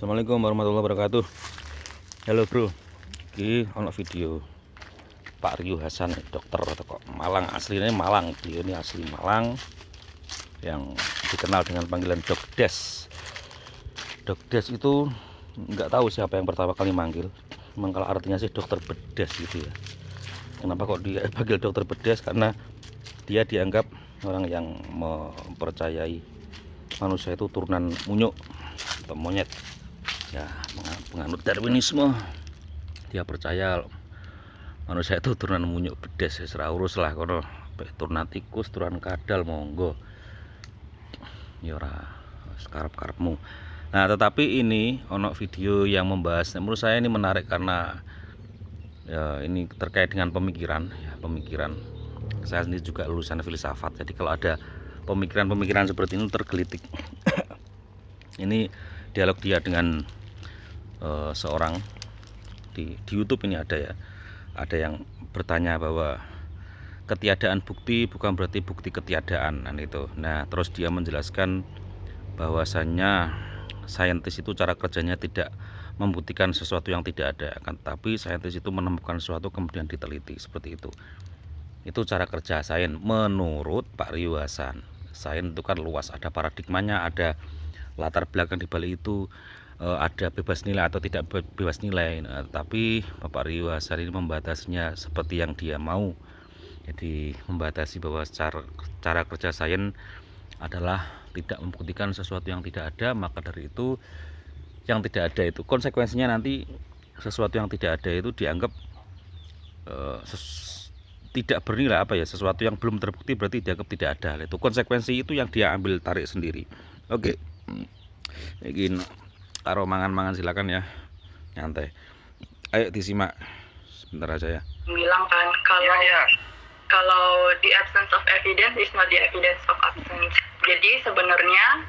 Assalamualaikum warahmatullahi wabarakatuh. Halo bro, ini ono video Pak Ryu Hasan, dokter kok Malang, aslinya Malang. Beliau ini asli Malang yang dikenal dengan panggilan Dok Des. Dok Des itu nggak tahu siapa yang pertama kali manggil. Memang kalau artinya sih dokter bedes gitu ya. Kenapa kok dia panggil dokter bedes? Karena dia dianggap orang yang mempercayai manusia itu turunan munyuk atau monyet ya, penganut Darwinisme. Dia percaya manusia itu turunan munyuk bedes, ora urus lah kono, turunan tikus, turunan kadal monggo ya, ora karep-karepmu. Nah, tetapi ini ono video yang membahas, menurut saya ini menarik karena ya, ini terkait dengan pemikiran ya, pemikiran. Saya sendiri juga lulusan filsafat, jadi kalau ada pemikiran-pemikiran seperti ini tergelitik. Ini dialog dia dengan seorang di YouTube ini ada ya, ada yang bertanya bahwa ketiadaan bukti bukan berarti bukti ketiadaan, nah itu. Nah, terus dia menjelaskan bahwasannya saintis itu cara kerjanya tidak membuktikan sesuatu yang tidak ada, kan, tapi saintis itu menemukan sesuatu kemudian diteliti, seperti itu. Itu cara kerja sains menurut Pak Ryu Hasan. Sains itu kan luas, ada paradigmanya, ada latar belakang di balik itu, ada bebas nilai atau tidak bebas nilai. Nah, tapi Bapak Ryu Hasan ini membatasinya seperti yang dia mau. Jadi membatasi bahwa cara kerja sains adalah tidak membuktikan sesuatu yang tidak ada, maka dari itu yang tidak ada itu konsekuensinya nanti sesuatu yang tidak ada itu dianggap tidak bernilai, apa ya, sesuatu yang belum terbukti berarti dianggap tidak ada. Itu konsekuensi itu yang dia ambil tarik sendiri. Oke. Begini, karo mangan-mangan silakan ya, nyantai. Ayo disimak sebentar aja ya. Bilang kan kalau the absence of evidence is not the evidence of absence. Jadi sebenarnya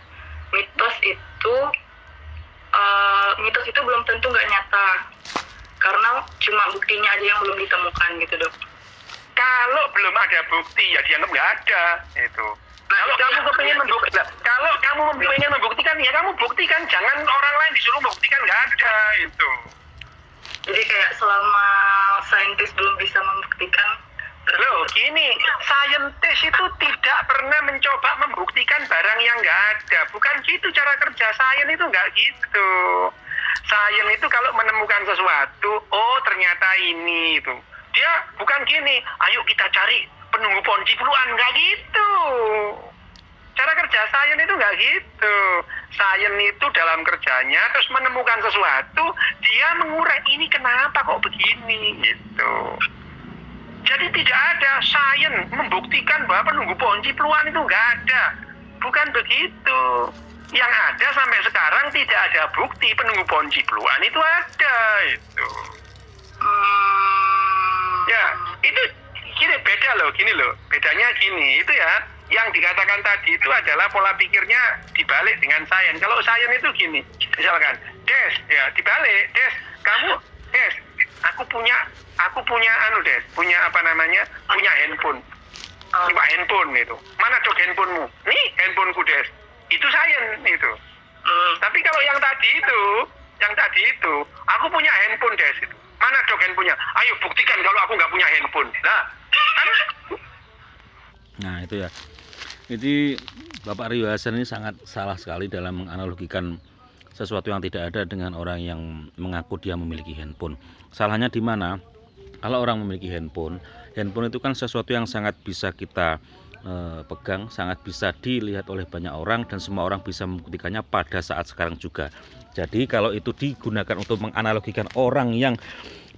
mitos itu belum tentu nggak nyata karena cuma buktinya aja yang belum ditemukan gitu, Dok. Kalau belum ada bukti ya dianggap nggak ada itu. Kalau kamu kepengen membuktikan, ya kamu buktikan, jangan orang lain disuruh membuktikan, nggak ada itu. Jadi kayak selama saintis belum bisa membuktikan. Loh, gini, saintis itu tidak pernah mencoba membuktikan barang yang nggak ada. Bukan gitu cara kerja sains itu, nggak gitu. Sains itu kalau menemukan sesuatu, oh ternyata ini itu. Dia bukan gini, ayo kita cari penunggu pohon cipuluan, nggak gitu. Cara kerja sains itu nggak gitu. Sains itu dalam kerjanya terus menemukan sesuatu, dia mengurai ini kenapa kok begini gitu. Jadi tidak ada sains membuktikan bahwa penunggu pohon cipuluan itu nggak ada. Bukan begitu. Yang ada sampai sekarang tidak ada bukti penunggu pohon cipuluan itu ada itu. Ya, itu gini beda loh, gini loh. Bedanya gini, itu ya, yang dikatakan tadi itu adalah pola pikirnya dibalik dengan sains. Kalau sains itu gini, misalkan, Des, ya dibalik, Des, kamu, Des, aku punya Des, punya apa namanya, punya handphone. Coba handphone itu. Mana dok handphonemu? Nih handphoneku, Des. Itu sains itu. Tapi kalau yang tadi itu, aku punya handphone, Des. Itu. Mana dok handphonenya? Ayo buktikan kalau aku nggak punya handphone. Nah, itu ya. Jadi Bapak Ryu Hasan ini sangat salah sekali dalam menganalogikan sesuatu yang tidak ada dengan orang yang mengaku dia memiliki handphone. Salahnya di mana? Kalau orang memiliki handphone itu kan sesuatu yang sangat bisa kita pegang, sangat bisa dilihat oleh banyak orang dan semua orang bisa membuktikannya pada saat sekarang juga. Jadi kalau itu digunakan untuk menganalogikan orang yang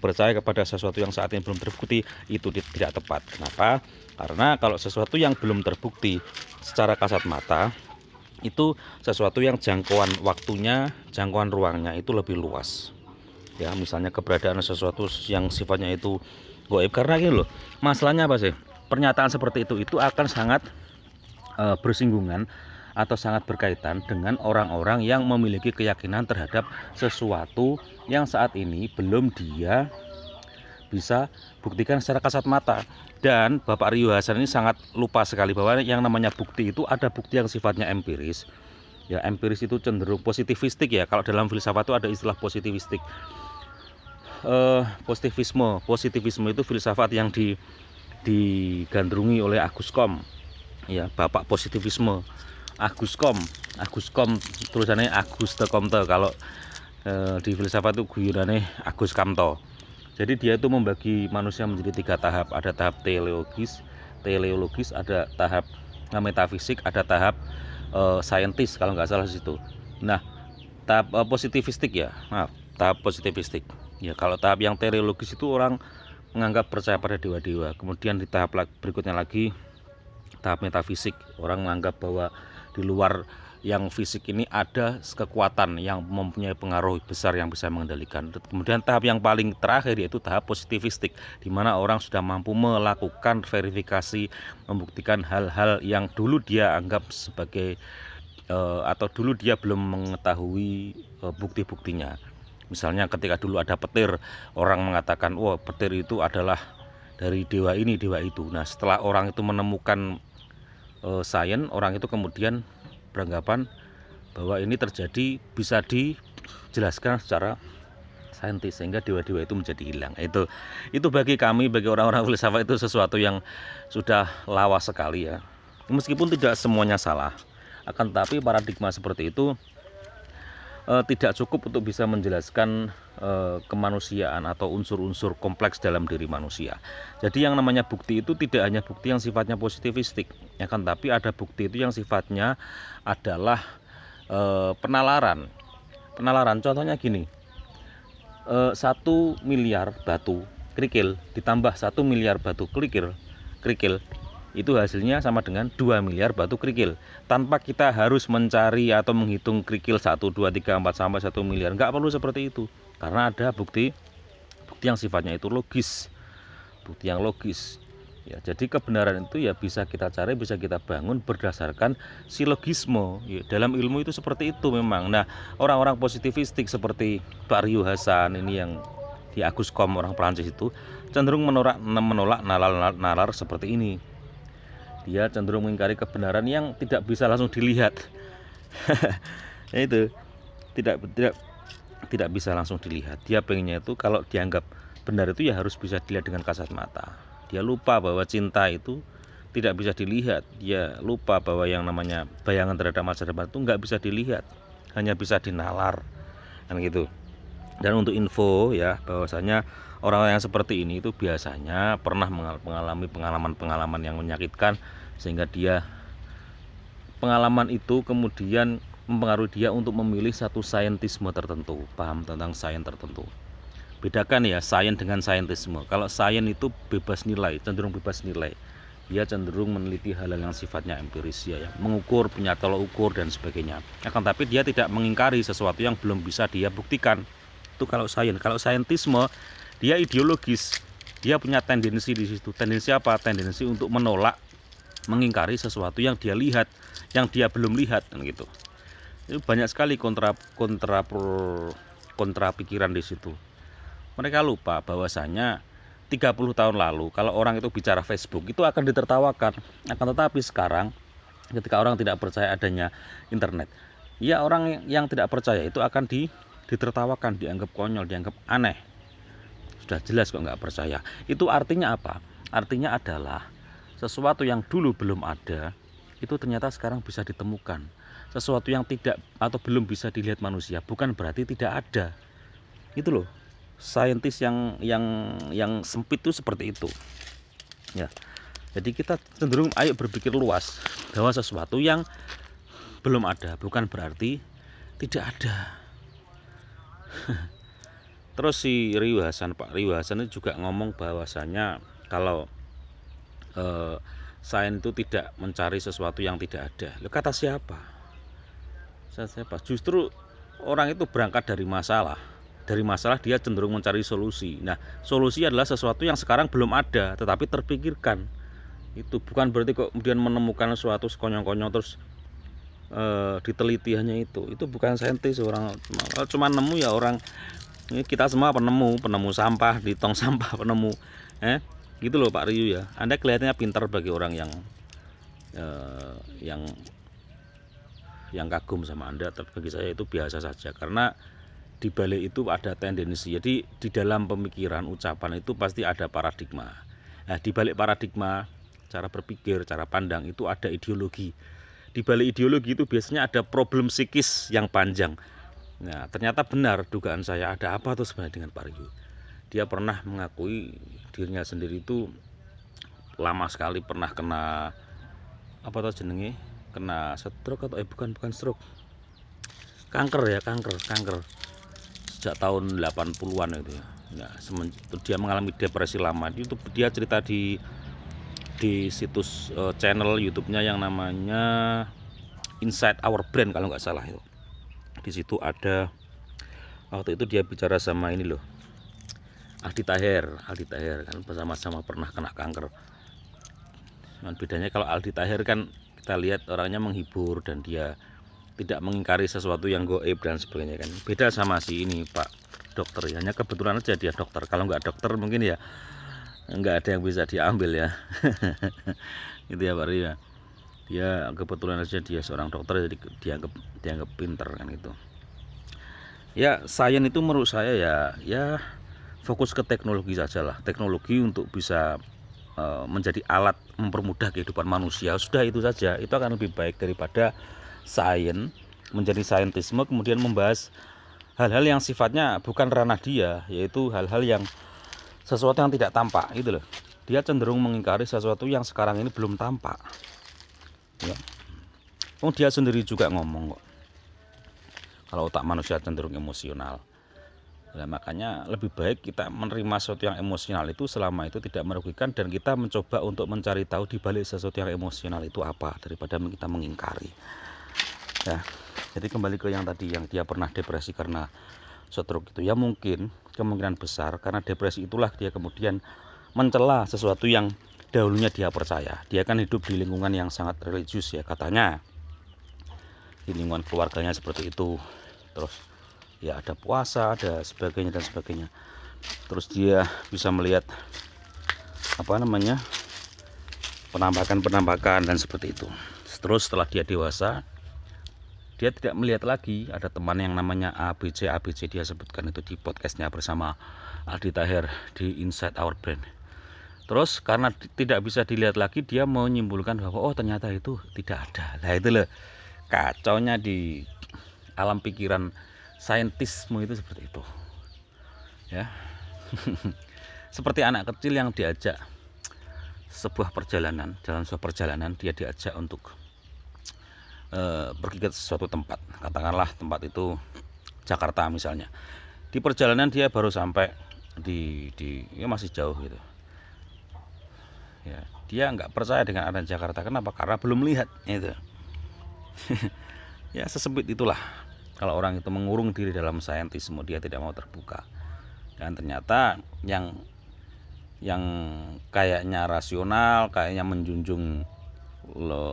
percaya kepada sesuatu yang saat ini belum terbukti, itu tidak tepat. Kenapa? Karena kalau sesuatu yang belum terbukti secara kasat mata, itu sesuatu yang jangkauan waktunya, jangkauan ruangnya itu lebih luas. Ya, misalnya keberadaan sesuatu yang sifatnya itu gaib, karena gini loh, masalahnya apa sih? Pernyataan seperti itu akan sangat bersinggungan atau sangat berkaitan dengan orang-orang yang memiliki keyakinan terhadap sesuatu yang saat ini belum dia bisa buktikan secara kasat mata. Dan Bapak Ryu Hasan ini sangat lupa sekali bahwa yang namanya bukti itu ada bukti yang sifatnya empiris, Ya, empiris itu cenderung positivistik ya. Kalau dalam filsafat itu ada istilah positivistik. Positivisme itu filsafat yang digandrungi oleh Auguste Comte. Ya, bapak positivisme. Auguste Comte tulisannya Auguste Comte. Kalau di filsafat itu guyonannya Auguste Comte. Jadi dia itu membagi manusia menjadi 3 tahap. Ada tahap teleologis, ada tahap metafisik, ada tahap saintis kalau nggak salah situ. Nah, tahap positivistik ya, tahap positivistik. Ya, kalau tahap yang teleologis itu orang menganggap percaya pada dewa-dewa. Kemudian di tahap berikutnya lagi tahap metafisik, orang menganggap bahwa di luar yang fisik ini ada kekuatan yang mempunyai pengaruh besar yang bisa mengendalikan. Kemudian tahap yang paling terakhir yaitu tahap positivistik, di mana orang sudah mampu melakukan verifikasi, membuktikan hal-hal yang dulu dia anggap sebagai atau dulu dia belum mengetahui bukti-buktinya. Misalnya ketika dulu ada petir, orang mengatakan, wah, petir itu adalah dari dewa ini, dewa itu. Nah, setelah orang itu menemukan sains, orang itu kemudian beranggapan bahwa ini terjadi bisa dijelaskan secara saintis, sehingga dewa-dewa itu menjadi hilang. Itu bagi kami, bagi orang-orang filsafat itu sesuatu yang sudah lawas sekali ya. Meskipun tidak semuanya salah, akan tetapi paradigma seperti itu tidak cukup untuk bisa menjelaskan kemanusiaan atau unsur-unsur kompleks dalam diri manusia. Jadi yang namanya bukti itu tidak hanya bukti yang sifatnya positivistik, akan tapi ada bukti itu yang sifatnya adalah penalaran. Contohnya gini, 1 miliar batu kerikil ditambah 1 miliar batu kerikil itu hasilnya sama dengan 2 miliar batu kerikil, tanpa kita harus mencari atau menghitung kerikil 1, 2, 3, 4 sampai 1 miliar. Nggak perlu seperti itu, karena ada bukti yang sifatnya itu logis, bukti yang logis ya. Jadi kebenaran itu ya bisa kita cari, bisa kita bangun berdasarkan silogisme ya. Dalam ilmu itu seperti itu memang. Nah, orang-orang positivistik seperti Pak Riu Hasan ini yang di Auguste Comte, orang Prancis itu cenderung menolak nalar seperti ini. Dia cenderung mengingkari kebenaran yang tidak bisa langsung dilihat. Itu tidak bisa langsung dilihat. Dia pengennya itu kalau dianggap benar itu ya harus bisa dilihat dengan kasat mata. Dia lupa bahwa cinta itu tidak bisa dilihat. Dia lupa bahwa yang namanya bayangan terhadap masa depan itu nggak bisa dilihat, hanya bisa dinalar, kan gitu. Dan untuk info ya, bahwasanya orang-orang yang seperti ini itu biasanya pernah mengalami pengalaman-pengalaman yang menyakitkan, sehingga dia pengalaman itu kemudian mempengaruhi dia untuk memilih satu saintisme tertentu, paham tentang sains tertentu. Bedakan ya sains dengan saintisme. Kalau sains itu bebas nilai, cenderung bebas nilai. Dia cenderung meneliti hal-hal yang sifatnya empiris ya, mengukur, punya tolak ukur dan sebagainya. Akan tapi dia tidak mengingkari sesuatu yang belum bisa dia buktikan. Itu kalau sains. Kalau saintisme dia ideologis, dia punya tendensi di situ. Tendensi apa? Tendensi untuk menolak, mengingkari sesuatu yang dia lihat, yang dia belum lihat, kan gitu. Itu banyak sekali kontra pikiran di situ. Mereka lupa bahwasanya 30 tahun lalu kalau orang itu bicara Facebook itu akan ditertawakan. Akan tetapi sekarang ketika orang tidak percaya adanya internet, ya orang yang tidak percaya itu akan ditertawakan, dianggap konyol, dianggap aneh. Sudah jelas kok nggak percaya. Itu artinya apa? Artinya adalah sesuatu yang dulu belum ada itu ternyata sekarang bisa ditemukan. Sesuatu yang tidak atau belum bisa dilihat manusia bukan berarti tidak ada. Itu loh. Saintis yang sempit itu seperti itu. Ya. Jadi kita cenderung ayo berpikir luas bahwa sesuatu yang belum ada bukan berarti tidak ada. Terus si Pak Riu Hasan itu juga ngomong bahwasanya kalau sains itu tidak mencari sesuatu yang tidak ada. Loh, kata siapa? Justru orang itu berangkat dari masalah. Dari masalah dia cenderung mencari solusi. Nah, solusi adalah sesuatu yang sekarang belum ada tetapi terpikirkan. Itu bukan berarti kok kemudian menemukan sesuatu sekonyong-konyong terus diteliti hanya itu. Itu bukan saintis. Orang cuma nemu ya orang. Ini kita semua penemu sampah di tong sampah, penemu gitu loh Pak Riu ya. Anda kelihatannya pintar bagi orang yang yang kagum sama Anda, tapi bagi saya itu biasa saja, karena di balik itu ada tendensi. Jadi di dalam pemikiran, ucapan itu pasti ada paradigma. Nah, di balik paradigma, cara berpikir, cara pandang itu ada ideologi. Di balik ideologi itu biasanya ada problem psikis yang panjang. Nah, ternyata benar dugaan saya, ada apa tuh sebenarnya dengan Pak Ryu. Dia pernah mengakui dirinya sendiri itu lama sekali pernah kena apa tuh jenenge? Kena stroke atau bukan stroke. Kanker ya, kanker. Sejak tahun 80-an itu ya. Nah, dia mengalami depresi lama. Itu dia cerita di situs channel YouTube-nya yang namanya Inside Our Brain kalau nggak salah itu. Di situ ada, waktu itu dia bicara sama ini loh, Aldi Taher kan bersama-sama pernah kena kanker. Cuman bedanya kalau Aldi Taher kan kita lihat orangnya menghibur dan dia tidak mengingkari sesuatu yang goib dan sebagainya kan. Beda sama si ini Pak dokter, hanya kebetulan aja dia dokter. Kalau nggak dokter mungkin ya nggak ada yang bisa diambil ya. Gitu ya Pak Ria. Dia kebetulan aja dia seorang dokter, jadi dianggap pinter kan gitu. Ya sains itu menurut saya ya fokus ke teknologi saja lah. Teknologi untuk bisa menjadi alat mempermudah kehidupan manusia, sudah itu saja. Itu akan lebih baik daripada sains menjadi saintisme kemudian membahas hal-hal yang sifatnya bukan ranah dia, yaitu hal-hal yang sesuatu yang tidak tampak gitu loh. Dia cenderung mengingkari sesuatu yang sekarang ini belum tampak ya. Dia sendiri juga ngomong kok kalau otak manusia cenderung emosional. Nah, makanya lebih baik kita menerima sesuatu yang emosional itu selama itu tidak merugikan, dan kita mencoba untuk mencari tahu di balik sesuatu yang emosional itu apa, daripada kita mengingkari. Ya, jadi kembali ke yang tadi, yang dia pernah depresi karena stroke itu, ya mungkin kemungkinan besar karena depresi itulah dia kemudian mencela sesuatu yang dahulunya dia percaya. Dia kan hidup di lingkungan yang sangat religius ya katanya, di lingkungan keluarganya seperti itu. Terus ya ada puasa, ada sebagainya dan sebagainya. Terus dia bisa melihat penampakan dan seperti itu. Terus setelah dia dewasa, dia tidak melihat lagi ada teman yang namanya ABC dia sebutkan itu di podcastnya bersama Aldi Taher di Inside Our Brain. Terus karena tidak bisa dilihat lagi, dia mau menyimpulkan bahwa ternyata itu tidak ada. Nah itu loh kacaunya di alam pikiran saintisme itu seperti itu ya. Seperti anak kecil yang diajak dalam sebuah perjalanan dia diajak untuk pergi ke suatu tempat, katakanlah tempat itu Jakarta misalnya. Di perjalanan dia baru sampai di ya masih jauh gitu ya, dia nggak percaya dengan adanya Jakarta. Kenapa? Karena belum lihat itu. Ya sesempit itulah kalau orang itu mengurung diri dalam saintisme, dia tidak mau terbuka. Dan ternyata yang kayaknya rasional, kayaknya menjunjung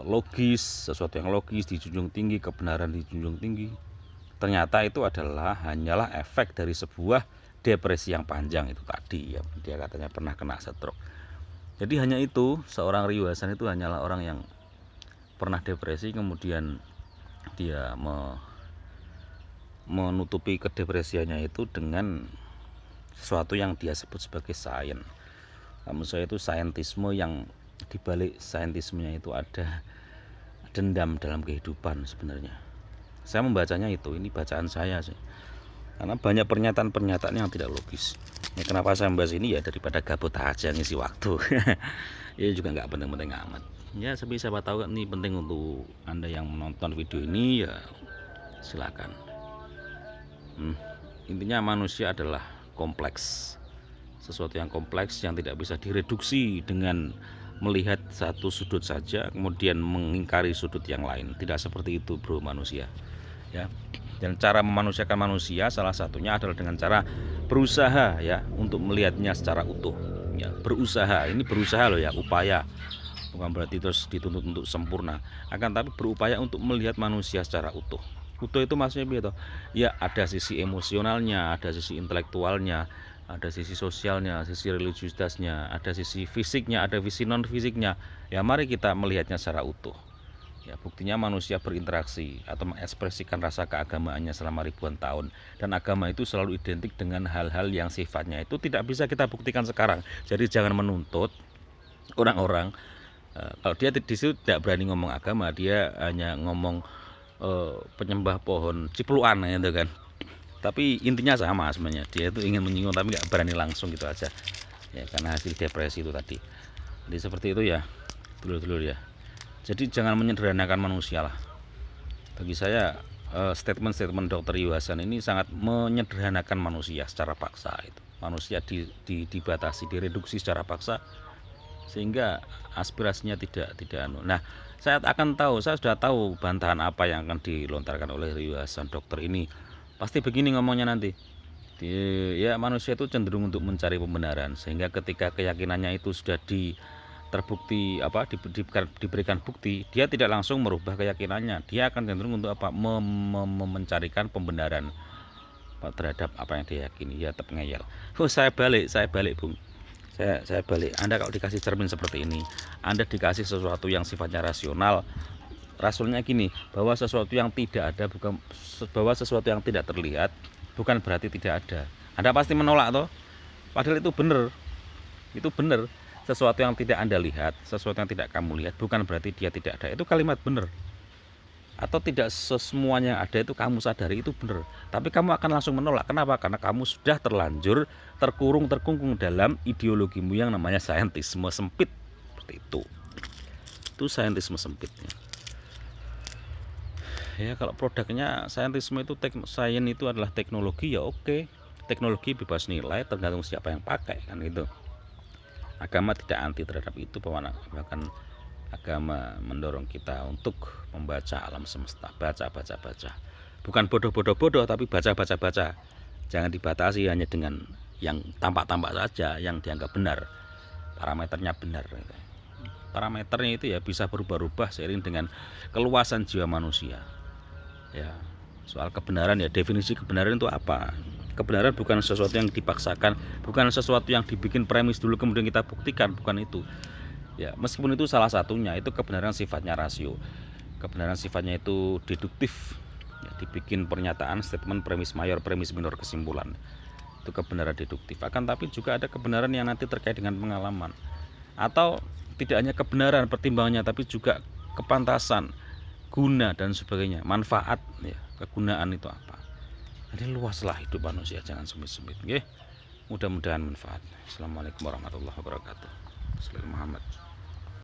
logis, sesuatu yang logis dijunjung tinggi, kebenaran dijunjung tinggi, ternyata itu hanyalah efek dari sebuah depresi yang panjang itu tadi ya. Dia katanya pernah kena stroke. Jadi hanya itu, seorang Ryu Hasan itu hanyalah orang yang pernah depresi, kemudian dia menutupi kedepresiannya itu dengan sesuatu yang dia sebut sebagai sains. Menurut saya itu saintisme, yang dibalik saintismenya itu ada dendam dalam kehidupan sebenarnya. Saya membacanya itu, ini bacaan saya sih. Karena banyak pernyataan-pernyataan yang tidak logis. Ya, kenapa saya membahas ini ya, daripada gabut aja ngisi waktu. Ya juga nggak penting-penting amat. Ya tapi siapa tahu ini penting untuk Anda yang menonton video ini, ya silakan. Intinya manusia adalah kompleks, sesuatu yang kompleks yang tidak bisa direduksi dengan melihat satu sudut saja kemudian mengingkari sudut yang lain. Tidak seperti itu bro manusia ya. Dan cara memanusiakan manusia salah satunya adalah dengan cara berusaha ya untuk melihatnya secara utuh ya. Berusaha, ini berusaha loh ya, upaya, bukan berarti terus dituntut untuk sempurna, akan tapi berupaya untuk melihat manusia secara utuh. Utuh itu maksudnya begitu ya, ada sisi emosionalnya, ada sisi intelektualnya, ada sisi sosialnya, sisi religiusitasnya, ada sisi fisiknya, ada sisi non fisiknya. Ya mari kita melihatnya secara utuh Ya, buktinya manusia berinteraksi atau mengekspresikan rasa keagamaannya selama ribuan tahun, dan agama itu selalu identik dengan hal-hal yang sifatnya itu tidak bisa kita buktikan sekarang. Jadi jangan menuntut orang-orang kalau dia di situ tidak berani ngomong agama, dia hanya ngomong penyembah pohon cipluan gitu kan. Tapi intinya sama sebenarnya, dia itu ingin menyinggung tapi nggak berani langsung gitu aja. Ya karena hasil depresi itu tadi. Jadi seperti itu ya, dulur-dulur ya. Jadi jangan menyederhanakan manusia lah. Bagi saya statement-statement Dr. Yu Hasan ini sangat menyederhanakan manusia secara paksa itu. Manusia dibatasi, direduksi secara paksa sehingga aspirasinya tidak anu. Nah, saya sudah tahu bantahan apa yang akan dilontarkan oleh Yu Hasan dokter ini. Pasti begini ngomongnya nanti. Ya manusia itu cenderung untuk mencari pembenaran, sehingga ketika keyakinannya itu sudah terbukti diberikan bukti, dia tidak langsung merubah keyakinannya, dia akan cenderung untuk mencarikan pembenaran terhadap apa yang dia yakini. Ya tetap ngeyel. Saya balik Bung, saya balik. Anda kalau dikasih cermin seperti ini, Anda dikasih sesuatu yang sifatnya rasional gini, bahwa sesuatu yang tidak ada bahwa sesuatu yang tidak terlihat bukan berarti tidak ada. Anda pasti menolak toh, padahal itu benar. Sesuatu yang tidak Anda lihat, sesuatu yang tidak kamu lihat bukan berarti dia tidak ada. Itu kalimat benar. Atau tidak semuanya ada itu kamu sadari, itu benar. Tapi kamu akan langsung menolak. Kenapa? Karena kamu sudah terlanjur terkungkung dalam ideologimu yang namanya saintisme sempit. Seperti itu. Itu saintisme sempitnya. Ya kalau produknya saintisme itu sains itu adalah teknologi, ya oke. Teknologi bebas nilai, tergantung siapa yang pakai kan gitu. Agama tidak anti terhadap itu, bahkan agama mendorong kita untuk membaca alam semesta, baca. Bukan bodoh, tapi baca. Jangan dibatasi hanya dengan yang tampak-tampak saja, yang dianggap benar, parameternya benar. Parameternya itu ya bisa berubah-ubah seiring dengan keluasan jiwa manusia. Ya, soal kebenaran ya, definisi kebenaran itu apa? Kebenaran bukan sesuatu yang dipaksakan, bukan sesuatu yang dibikin premis dulu kemudian kita buktikan, bukan itu. Ya, meskipun itu salah satunya, itu kebenaran sifatnya rasio. Kebenaran sifatnya itu deduktif. Ya, dibikin pernyataan, statement, premis mayor, premis minor, kesimpulan. Itu kebenaran deduktif. Akan tapi juga ada kebenaran yang nanti terkait dengan pengalaman. Atau tidak hanya kebenaran pertimbangannya, tapi juga kepantasan, guna dan sebagainya, manfaat ya, kegunaan itu apa. Jadi luaslah hidup manusia, jangan sempit-sempit. Mudah-mudahan manfaat. Assalamualaikum warahmatullahi wabarakatuh. Muhammad.